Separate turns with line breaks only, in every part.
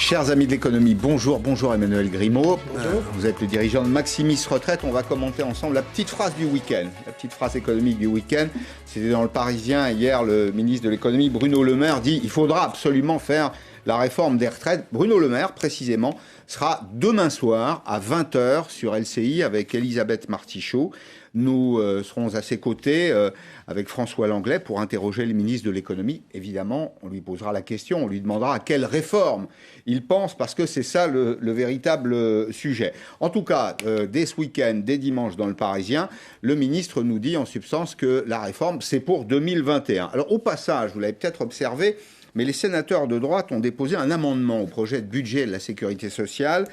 Chers amis de l'économie, bonjour Emmanuel Grimaud.
Bonjour.
Vous êtes le dirigeant de Maximis Retraite. On va commenter ensemble la petite phrase du week-end. La petite phrase économique du week-end. C'était dans le Parisien. Hier, le ministre de l'économie, Bruno Le Maire, dit il faudra absolument faire la réforme des retraites. Bruno Le Maire, précisément, sera demain soir à 20h sur LCI avec Elisabeth Martichaud. Nous serons à ses côtés avec François Langlais pour interroger le ministre de l'économie. Évidemment, on lui posera la question, on lui demandera à quelle réforme il pense, parce que c'est ça le véritable sujet. En tout cas, dès ce week-end, dès dimanche dans le Parisien, le ministre nous dit en substance que la réforme, c'est pour 2021. Alors au passage, vous l'avez peut-être observé, mais les sénateurs de droite ont déposé un amendement au projet de budget de la Sécurité sociale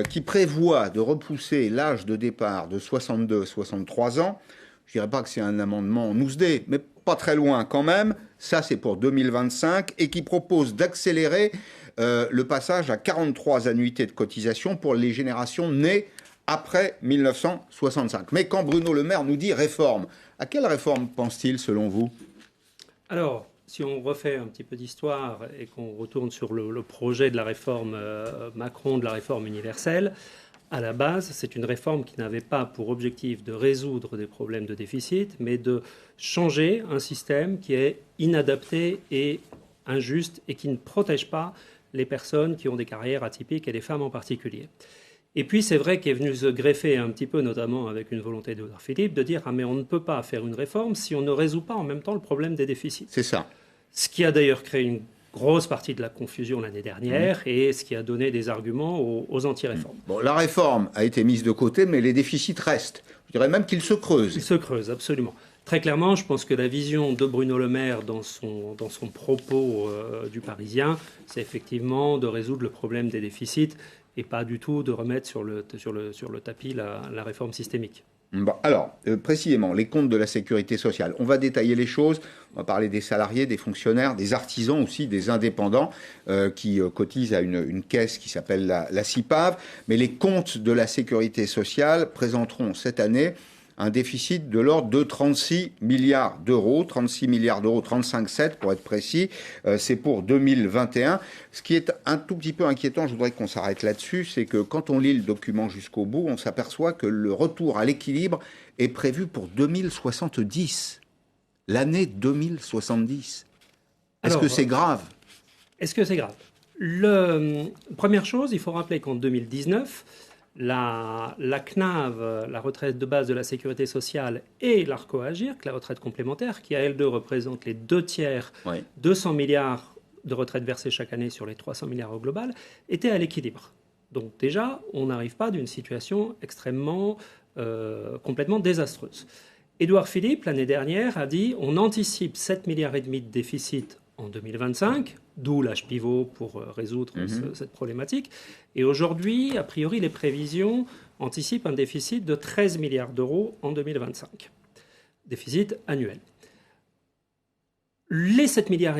qui prévoit de repousser l'âge de départ de 62 à 63 ans. Je ne dirais pas que c'est un amendement nousse-dé, mais pas très loin quand même. Ça, c'est pour 2025 et qui propose d'accélérer le passage à 43 annuités de cotisation pour les générations nées après 1965. Mais quand Bruno Le Maire nous dit réforme, à quelle réforme pense-t-il selon vous ?
Alors, si on refait un petit peu d'histoire et qu'on retourne sur le projet de la réforme Macron, de la réforme universelle, à la base, c'est une réforme qui n'avait pas pour objectif de résoudre des problèmes de déficit, mais de changer un système qui est inadapté et injuste et qui ne protège pas les personnes qui ont des carrières atypiques et les femmes en particulier. Et puis, c'est vrai qu'il est venu se greffer un petit peu, notamment avec une volonté d'Édouard Philippe, de dire « Ah, mais on ne peut pas faire une réforme si on ne résout pas en même temps le problème des déficits. »
C'est ça.
Ce qui a d'ailleurs créé une grosse partie de la confusion l'année dernière et ce qui a donné des arguments aux anti-réformes.
Bon, la réforme a été mise de côté, mais les déficits restent. Je dirais même qu'ils se creusent.
Ils se creusent, absolument. Très clairement, je pense que la vision de Bruno Le Maire dans son propos du Parisien, c'est effectivement de résoudre le problème des déficits et pas du tout de remettre sur le tapis la réforme systémique.
Bon, alors, précisément, les comptes de la sécurité sociale. On va détailler les choses. On va parler des salariés, des fonctionnaires, des artisans aussi, des indépendants qui cotisent à une caisse qui s'appelle la CIPAV. Mais les comptes de la sécurité sociale présenteront cette année un déficit de l'ordre de 36 milliards d'euros, 36 milliards d'euros, 35,7 pour être précis, c'est pour 2021. Ce qui est un tout petit peu inquiétant, je voudrais qu'on s'arrête là-dessus, c'est que quand on lit le document jusqu'au bout, on s'aperçoit que le retour à l'équilibre est prévu pour 2070, l'année 2070. Est-ce que c'est grave ?
Est-ce que c'est grave ? Première chose, il faut rappeler qu'en 2019, la CNAV, la retraite de base de la sécurité sociale, et l'ARCO-AGIRC, la retraite complémentaire, qui à elle deux représente les 2/3, 200 milliards de retraites versées chaque année sur les 300 milliards au global, étaient à l'équilibre. Donc déjà, on n'arrive pas d'une situation extrêmement, complètement désastreuse. Édouard Philippe, l'année dernière, a dit on anticipe 7,5 milliards de déficit en 2025, d'où l'âge pivot pour résoudre cette problématique. Et aujourd'hui, a priori, les prévisions anticipent un déficit de 13 milliards d'euros en 2025. Déficit annuel. Les 7,5 milliards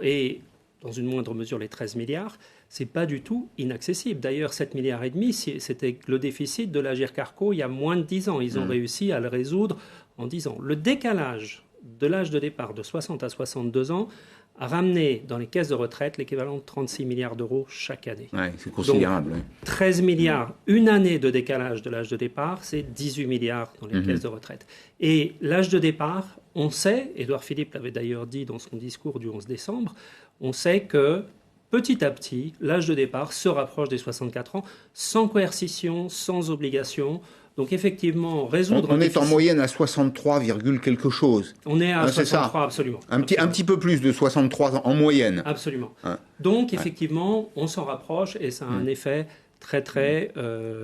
et dans une moindre mesure les 13 milliards, c'est pas du tout inaccessible. D'ailleurs, 7,5 milliards, c'était le déficit de l'AGIRC-ARCO il y a moins de 10 ans. Ils ont réussi à le résoudre en 10 ans. Le décalage de l'âge de départ de 60 à 62 ans a ramené dans les caisses de retraite l'équivalent de 36 milliards d'euros chaque année.
Oui, c'est considérable.
Donc, 13 milliards, une année de décalage de l'âge de départ, c'est 18 milliards dans les caisses de retraite. Et l'âge de départ, on sait, Édouard Philippe l'avait d'ailleurs dit dans son discours du 11 décembre, on sait que petit à petit, l'âge de départ se rapproche des 64 ans, sans coercition, sans obligation. Donc effectivement, résoudre...
On est en moyenne à 63, quelque chose.
On est à 63, absolument.
Un petit peu plus de 63 ans en moyenne.
Absolument. Donc effectivement, on s'en rapproche et ça a un effet très très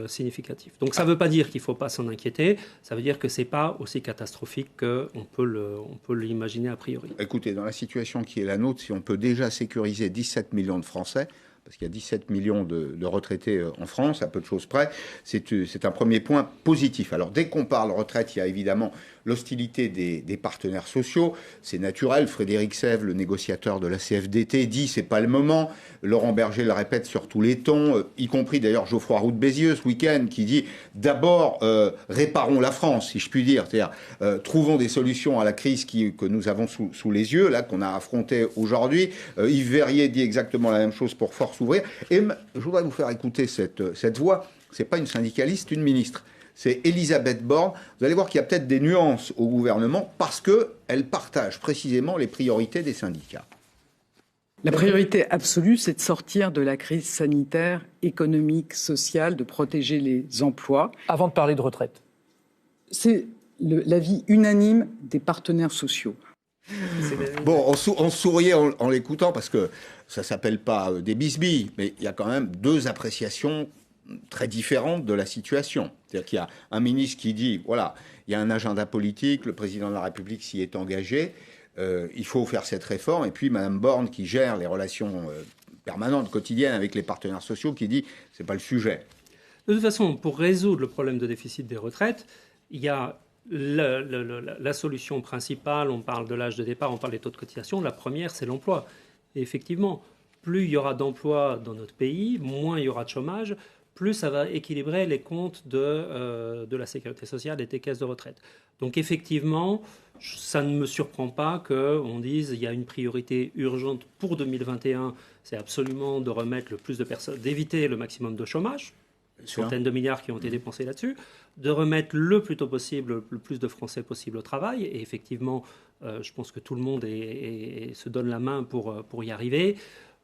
significatif. Donc ça ne veut pas dire qu'il ne faut pas s'en inquiéter, ça veut dire que ce n'est pas aussi catastrophique qu'on peut l'imaginer a priori.
Écoutez, dans la situation qui est la nôtre, si on peut déjà sécuriser 17 millions de Français, parce qu'il y a 17 millions de retraités en France, à peu de choses près, c'est un premier point positif. Alors dès qu'on parle retraite, il y a évidemment l'hostilité des partenaires sociaux, c'est naturel. Frédéric Sèvres, le négociateur de la CFDT, dit c'est pas le moment. Laurent Berger le répète sur tous les tons, y compris d'ailleurs Geoffroy Roux de Bézieux ce week-end, qui dit d'abord réparons la France, si je puis dire, c'est-à-dire trouvons des solutions à la crise que nous avons sous les yeux, là qu'on a affrontée aujourd'hui. Yves Verrier dit exactement la même chose pour Force Ouvrière. Et je voudrais vous faire écouter cette voix. C'est pas une syndicaliste, une ministre. C'est Elisabeth Borne. Vous allez voir qu'il y a peut-être des nuances au gouvernement parce qu'elle partage précisément les priorités des syndicats.
La priorité absolue, c'est de sortir de la crise sanitaire, économique, sociale, de protéger les emplois.
Avant de parler de retraite.
C'est l'avis unanime des partenaires sociaux.
Bon, on souriait en l'écoutant parce que ça s'appelle pas des bisbilles, mais il y a quand même deux appréciations très différentes de la situation. C'est-à-dire qu'il y a un ministre qui dit, voilà, il y a un agenda politique, le président de la République s'y est engagé, il faut faire cette réforme, et puis Mme Borne qui gère les relations permanentes, quotidiennes avec les partenaires sociaux, qui dit, c'est pas le sujet.
De toute façon, pour résoudre le problème de déficit des retraites, il y a la solution principale, on parle de l'âge de départ, on parle des taux de cotisation, la première c'est l'emploi. Et effectivement, plus il y aura d'emplois dans notre pays, moins il y aura de chômage, plus ça va équilibrer les comptes de la sécurité sociale et des caisses de retraite. Donc effectivement, ça ne me surprend pas qu'on dise qu'il y a une priorité urgente pour 2021, c'est absolument de remettre le plus de personnes, d'éviter le maximum de chômage, centaines de milliards qui ont été dépensés là-dessus, de remettre le plus tôt possible, le plus de Français possible au travail. Et effectivement, je pense que tout le monde se donne la main pour y arriver.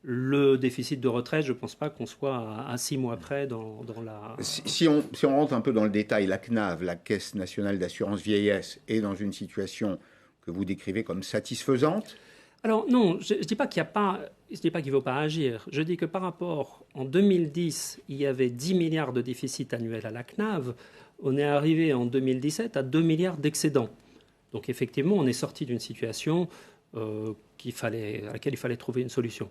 Le déficit de retraite, je ne pense pas qu'on soit à 6 mois près dans la...
Si on rentre un peu dans le détail, la CNAV, la Caisse nationale d'assurance vieillesse, est dans une situation que vous décrivez comme satisfaisante.
Alors non, je ne dis pas qu'il ne faut pas agir. Je dis que par rapport, en 2010, il y avait 10 milliards de déficit annuel à la CNAV. On est arrivé en 2017 à 2 milliards d'excédents. Donc effectivement, on est sorti d'une situation à laquelle il fallait trouver une solution.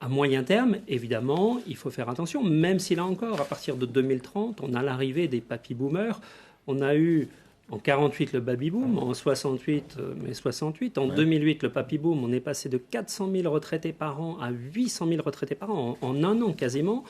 À moyen terme, évidemment, il faut faire attention, même si là encore, à partir de 2030, on a l'arrivée des papy-boomers. On a eu en 48 le baby-boom, en 68, mai 68. En 2008, le papy-boom, on est passé de 400 000 retraités par an à 800 000 retraités par an en un an quasiment.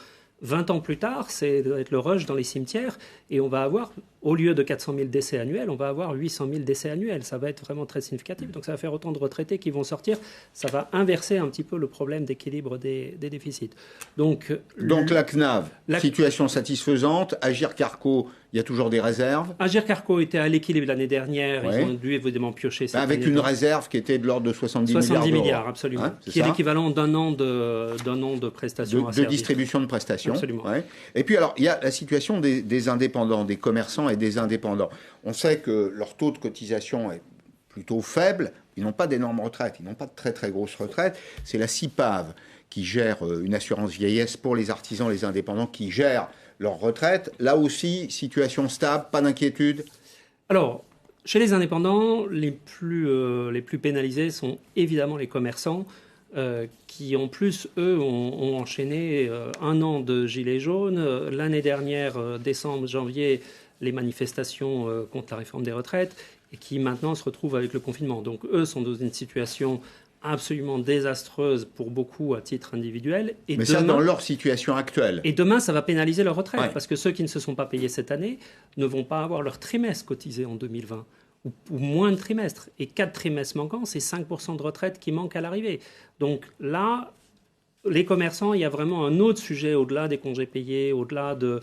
20 ans plus tard, c'est être le rush dans les cimetières et on va avoir, au lieu de 400 000 décès annuels, on va avoir 800 000 décès annuels. Ça va être vraiment très significatif. Donc ça va faire autant de retraités qui vont sortir. Ça va inverser un petit peu le problème d'équilibre des déficits. Donc
la CNAV, situation satisfaisante. Agir Carco, il y a toujours des réserves.
Agir Carco était à l'équilibre l'année dernière.
Ouais.
Ils ont dû évidemment piocher cette
avec
année
une réserve qui était de l'ordre de 70 milliards d'euros.
70 milliards, absolument.
Hein,
qui est l'équivalent d'un an de prestations
de distribution de prestations.
Absolument.
Ouais. Et puis alors, il y a la situation des indépendants, des commerçants et des indépendants. On sait que leur taux de cotisation est plutôt faible. Ils n'ont pas d'énormes retraites. Ils n'ont pas de très très grosses retraites. C'est la CIPAV qui gère une assurance vieillesse pour les artisans, les indépendants, qui gèrent leur retraite. Là aussi, situation stable, pas d'inquiétude.
Alors, chez les indépendants, les plus pénalisés sont évidemment les commerçants qui, en plus, eux, ont enchaîné un an de gilets jaunes. L'année dernière, décembre, janvier, les manifestations contre la réforme des retraites et qui maintenant se retrouvent avec le confinement. Donc, eux sont dans une situation absolument désastreuse pour beaucoup à titre individuel.
Mais ça, dans leur situation actuelle.
Et demain, ça va pénaliser leur retraite,
ouais.
Parce que ceux qui ne se sont pas payés cette année ne vont pas avoir leur trimestre cotisé en 2020, ou moins de trimestres. Et 4 trimestres manquants, c'est 5% de retraite qui manquent à l'arrivée. Donc là, les commerçants, il y a vraiment un autre sujet au-delà des congés payés, au-delà de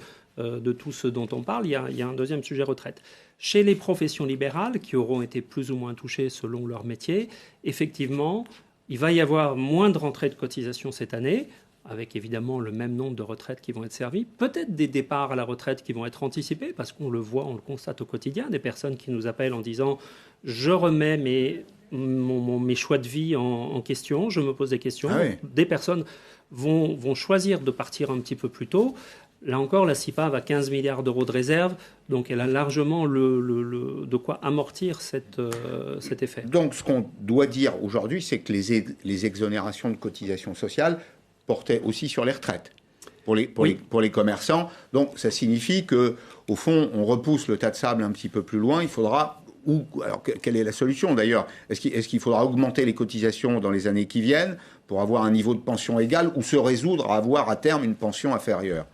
tout ce dont on parle. Il y a un deuxième sujet retraite. Chez les professions libérales, qui auront été plus ou moins touchées selon leur métier, effectivement, il va y avoir moins de rentrées de cotisation cette année, avec évidemment le même nombre de retraites qui vont être servies, peut-être des départs à la retraite qui vont être anticipés, parce qu'on le voit, on le constate au quotidien, des personnes qui nous appellent en disant « je remets mes choix de vie en question, je me pose des questions
Ah oui. ». Des
personnes vont choisir de partir un petit peu plus tôt. Là encore, la CIPAV a 15 milliards d'euros de réserve, donc elle a largement de quoi amortir cet effet.
Donc ce qu'on doit dire aujourd'hui, c'est que les exonérations de cotisations sociales portait aussi sur les retraites pour les commerçants. Donc ça signifie que, au fond, on repousse le tas de sable un petit peu plus loin. Il faudra... Alors, quelle est la solution d'ailleurs? Est-ce qu'il faudra augmenter les cotisations dans les années qui viennent pour avoir un niveau de pension égal ou se résoudre à avoir à terme une pension inférieure?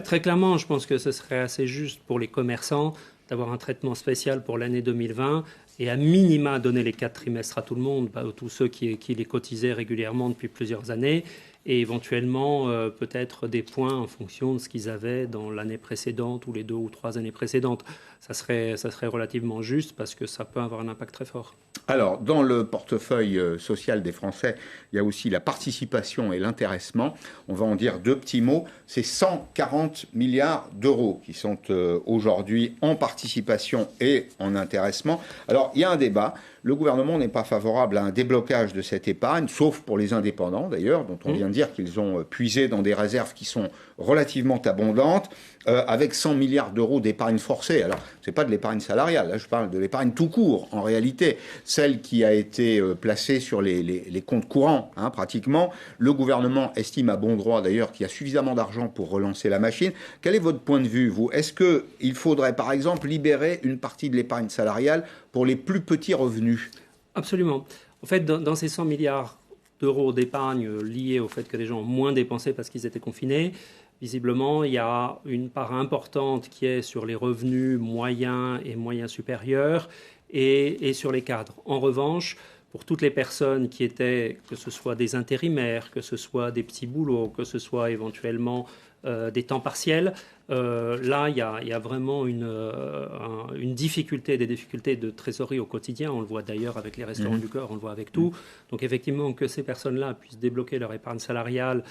Très clairement, je pense que ce serait assez juste pour les commerçants d'avoir un traitement spécial pour l'année 2020 et à minima donner les 4 trimestres à tout le monde, tous ceux qui les cotisaient régulièrement depuis plusieurs années, et éventuellement peut-être des points en fonction de ce qu'ils avaient dans l'année précédente ou les 2 ou 3 années précédentes. Ça serait relativement juste parce que ça peut avoir un impact très fort.
Alors, dans le portefeuille social des Français, il y a aussi la participation et l'intéressement. On va en dire 2 petits mots. C'est 140 milliards d'euros qui sont aujourd'hui en participation et en intéressement. Alors, il y a un débat. Le gouvernement n'est pas favorable à un déblocage de cette épargne, sauf pour les indépendants d'ailleurs, dont on vient de dire qu'ils ont puisé dans des réserves qui sont relativement abondantes, avec 100 milliards d'euros d'épargne forcée. Alors, ce n'est pas de l'épargne salariale, là je parle de l'épargne tout court, en réalité, celle qui a été placée sur les comptes courants, pratiquement. Le gouvernement estime à bon droit d'ailleurs qu'il y a suffisamment d'argent pour relancer la machine. Quel est votre point de vue, vous? Est-ce qu'il faudrait par exemple libérer une partie de l'épargne salariale pour les plus petits revenus?
Absolument. En fait, dans ces 100 milliards d'euros d'épargne liés au fait que les gens ont moins dépensé parce qu'ils étaient confinés, visiblement, il y a une part importante qui est sur les revenus moyens et moyens supérieurs et sur les cadres. En revanche, pour toutes les personnes qui étaient, que ce soit des intérimaires, que ce soit des petits boulots, que ce soit éventuellement des temps partiels, là, il y a vraiment une difficulté, des difficultés de trésorerie au quotidien. On le voit d'ailleurs avec les restaurants du cœur, on le voit avec tout. Donc effectivement, que ces personnes-là puissent débloquer leur épargne salariale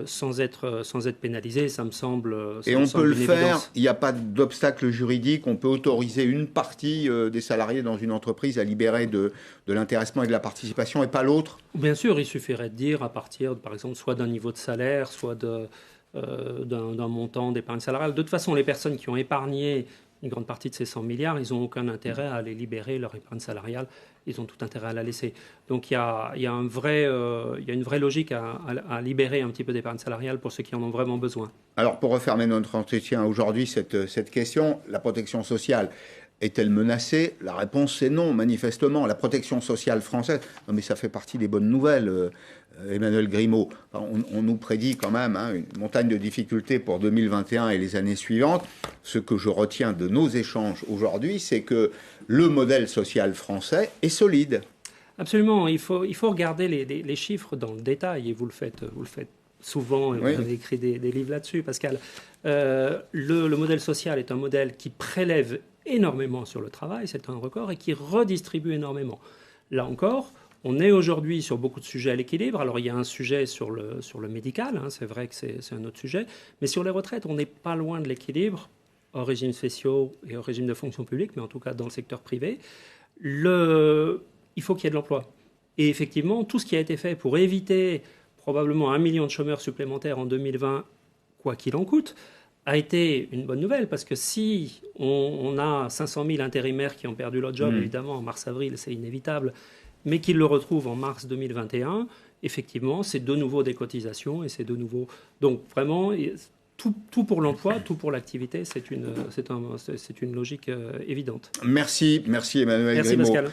sans être pénalisées, ça me semble
Et on peut le faire, il n'y a pas d'obstacle juridique, on peut autoriser une partie des salariés dans une entreprise à libérer de l'intéressement et de la participation et pas l'autre?
Bien sûr, il suffirait de dire à partir, par exemple, soit d'un niveau de salaire, soit d'un montant d'épargne salariale. De toute façon, les personnes qui ont épargné une grande partie de ces 100 milliards, ils n'ont aucun intérêt à aller libérer leur épargne salariale. Ils ont tout intérêt à la laisser. Donc il y a une vraie logique à libérer un petit peu d'épargne salariale pour ceux qui en ont vraiment besoin.
Alors pour refermer notre entretien aujourd'hui, cette question, la protection sociale est-elle menacée? La réponse c'est non, manifestement. La protection sociale française, non mais ça fait partie des bonnes nouvelles, Emmanuel Grimaud. On nous prédit quand même une montagne de difficultés pour 2021 et les années suivantes. Ce que je retiens de nos échanges aujourd'hui, c'est que le modèle social français est solide.
Absolument. Il faut regarder les chiffres dans le détail, et vous le faites souvent, et vous avez écrit des livres là-dessus, Pascal. Le modèle social est un modèle qui prélève énormément sur le travail, c'est un record, et qui redistribue énormément. Là encore, on est aujourd'hui sur beaucoup de sujets à l'équilibre. Alors il y a un sujet sur le médical, c'est vrai que c'est un autre sujet, mais sur les retraites, on n'est pas loin de l'équilibre, aux régimes spéciaux et aux régimes de fonction publique, mais en tout cas dans le secteur privé. Il faut qu'il y ait de l'emploi. Et effectivement, tout ce qui a été fait pour éviter probablement 1 million de chômeurs supplémentaires en 2020, quoi qu'il en coûte, a été une bonne nouvelle, parce que si on a 500 000 intérimaires qui ont perdu leur job, évidemment, en mars-avril, c'est inévitable, mais qu'ils le retrouvent en mars 2021, effectivement, c'est de nouveau des cotisations, et c'est de nouveau... Donc, vraiment, tout pour l'emploi, tout pour l'activité, c'est une logique évidente.
Merci Emmanuel Grimaud.
Merci Pascal.